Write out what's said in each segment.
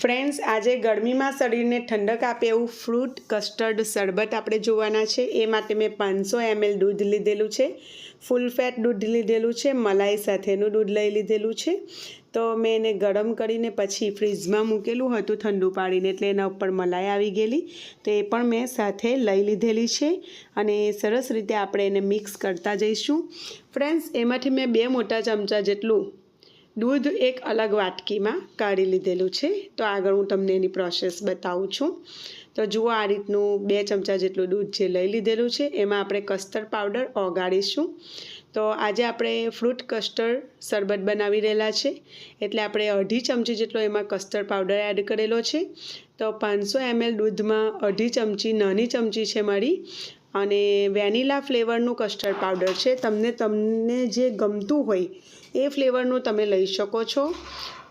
Friends, આજે ગરમીમાં શરીરને ઠંડક આપે એવું ફ્રૂટ કસ્ટર્ડ શરબત આપણે જોવાના છે। એ માટે મેં 500 ml દૂધ લીધેલું છે। ફૂલ ફેટ દૂધ લીધેલું છે, મલાઈ સાથેનું દૂધ લઈ લીધેલું છે। તો મેં એને ગરમ કરીને પછી ફ્રીજમાં મૂકેલું હતું ઠંડુ પાડીને, એટલે એના ઉપર મલાઈ આવી ગયેલી, તો એ પણ મેં સાથે લઈ લીધેલી છે અને સરસ રીતે આપણે એને મિક્સ કરતા જઈશું। ફ્રેન્ડ્સ, એમાંથી મેં 2 મોટા ચમચા જેટલું દૂધ એક અલગ વાટકીમાં કાઢી લીધેલું છે। તો આગળ હું તમને એની પ્રોસેસ બતાવું છું। તો જુઓ, આ રીતનું 2 ચમચા જેટલું દૂધ જે લઈ લીધેલું છે એમાં આપણે કસ્ટર્ડ પાવડર ઓગાળીશું। તો આજે આપણે ફ્રૂટ કસ્ટર્ડ શરબત બનાવી રહેલા છે, એટલે આપણે અડધી ચમચી જેટલો એમાં કસ્ટર્ડ પાવડર એડ કરેલો છે। તો 500 ml દૂધમાં અડધી ચમચી, નાની ચમચી છે મારી, અને વેનીલા ફ્લેવરનું કસ્ટર્ડ પાવડર છે। તમને જે ગમતું હોય એ ફ્લેવરનું તમે લઈ શકો છો।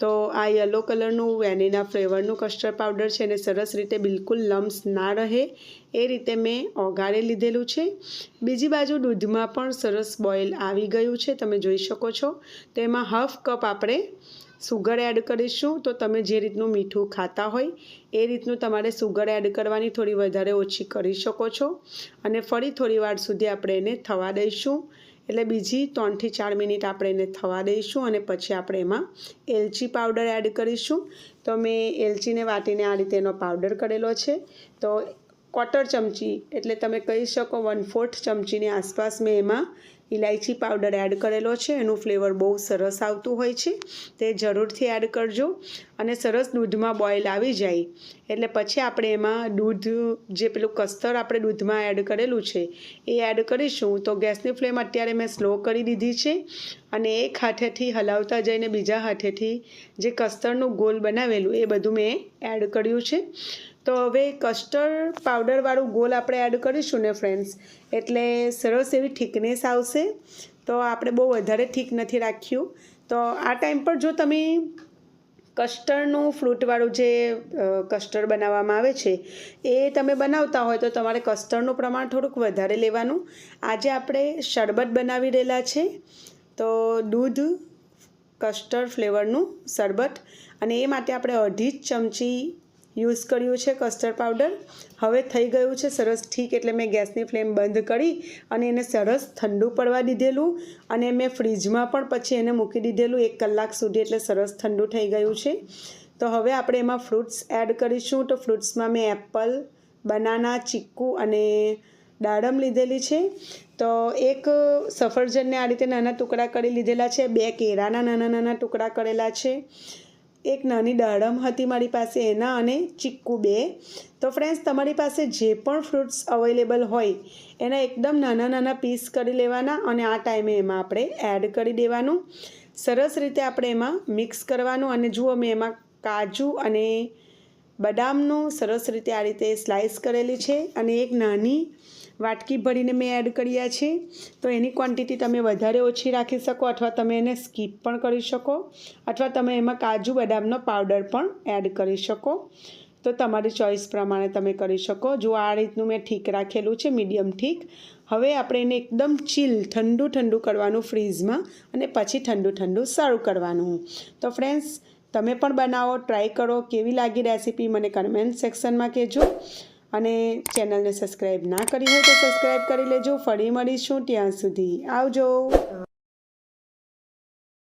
તો આ યલો કલરનું વેનીલા ફ્લેવરનું કસ્ટર્ડ પાવડર છે, અને સરસ રીતે બિલકુલ લમ્સ ના રહે એ રીતે મેં ઓગાળી લીધેલું છે। બીજી બાજુ દૂધમાં પણ સરસ બોઇલ આવી ગયું છે, તમે જોઈ શકો છો। તો એમાં હાફ કપ આપણે સુગર એડ કરીશું। તો તમે જે રીતનું મીઠું ખાતા હોય એ રીતનું તમારે સુગર એડ કરવાની, થોડી વધારે ઓછી કરી શકો છો। અને ફરી થોડી વાર સુધી આપણે એને થવા દઈશું, એટલે બીજી 3 થી 4 મિનિટ આપણે એને થવા દઈશું, અને પછી આપણે એમાં એલચી પાવડર એડ કરીશું। તો મેં એલચીને વાટીને આ રીતે એનો પાવડર કરેલો છે। તો 1/4 ચમચી, એટલે તમે કહી શકો 1/4 ચમચીની આસપાસ મેં એમાં ઇલાયચી પાવડર એડ કરેલો છે। એનું ફ્લેવર બહુ સરસ આવતું હોય છે, તે જરૂરથી એડ કરજો। અને સરસ દૂધમાં બોઇલ આવી જાય એટલે પછી આપણે એમાં દૂધ, જે પેલું કસ્ટર્ડ આપણે દૂધમાં એડ કરેલું છે એ એડ કરીશું। તો ગેસની ફ્લેમ અત્યારે મેં સ્લો કરી દીધી છે, અને એક હાથેથી હલાવતા જઈને બીજા હાથેથી જે કસ્ટર્ડનું ગોલ બનાવેલું એ બધું મેં એડ કર્યું છે। તો હવે કસ્ટર્ડ પાવડરવાળું ગોલ આપણે એડ કરીશું ને ફ્રેન્ડ્સ, એટલે સરસ એવી થિકનેસ આવશે। તો આપણે બહુ વધારે થીક નથી રાખ્યું। તો આ ટાઈમ પર જો તમે કસ્ટર્ડનું ફ્રૂટવાળું જે કસ્ટર્ડ બનાવવામાં આવે છે એ તમે બનાવતા હોય તો તમારે કસ્ટર્ડનું પ્રમાણ થોડુંક વધારે લેવાનું। આજે આપણે શરબત બનાવી રહેલા છે, તો દૂધ કસ્ટર્ડ ફ્લેવરનું શરબત, અને એ માટે આપણે અડધી ચમચી યુઝ કર્યું છે કસ્ટર્ડ પાવડર। હવે થઈ ગયું છે સરસ ઠીક, એટલે મેં ગેસની ફ્લેમ બંધ કરી અને એને સરસ ઠંડુ પડવા દીધેલું, અને મેં ફ્રીજમાં પણ પછી એને મૂકી દીધેલું 1 કલાક સુધી, એટલે સરસ ઠંડુ થઈ ગયું છે। તો હવે આપણે એમાં ફ્રૂટ્સ એડ કરીશું। તો ફ્રૂટ્સમાં મેં એપલ, બનાના, ચીકુ અને દાડમ લીધેલી છે। તો એક સફરજનને આ રીતે નાના ટુકડા કરી લીધેલા છે, 2 કેળાના નાના નાના ટુકડા કરેલા છે, એક નાની દાડમ હતી મારી પાસે એના, અને ચીકુ 2। તો ફ્રેન્ડ્સ, તમારી પાસે જે પણ ફ્રૂટ્સ અવેલેબલ હોય એના એકદમ નાના નાના પીસ કરી લેવાના, અને આ ટાઈમે એમાં આપણે એડ કરી દેવાનું। સરસ રીતે આપણે એમાં મિક્સ કરવાનું, અને જુઓ, મેં એમાં કાજુ અને બદામનું સરસ રીતે આ રીતે સ્લાઇસ કરેલી છે, અને એક નાની વાટકી ભરીને મેં એડ કર્યા છે। તો એની ક્વોન્ટિટી તમે વધારે ઓછી રાખી શકો, અથવા તમે એને સ્કીપ પણ કરી શકો, અથવા તમે એમાં કાજુ બદામનો પાવડર પણ એડ કરી શકો। તો તમારી ચોઈસ પ્રમાણે તમે કરી શકો। જો આ રીતનું મેં ઠીક રાખેલું છે, મીડિયમ ઠીક। હવે આપણે એને એકદમ ચીલ ઠંડુ કરવાનું ફ્રીઝમાં, અને પછી ઠંડુ સર્વ કરવાનું। તો ફ્રેન્ડ્સ, તમે પણ બનાવો, ટ્રાય કરો, કેવી લાગી રેસીપી મને કમેન્ટ સેક્શનમાં કહેજો। અને ચેનલને સબસ્ક્રાઈબ ના કરી હોય તો સબસ્ક્રાઈબ કરી લેજો। ફરી મળીશું, ત્યાં સુધી આવજો।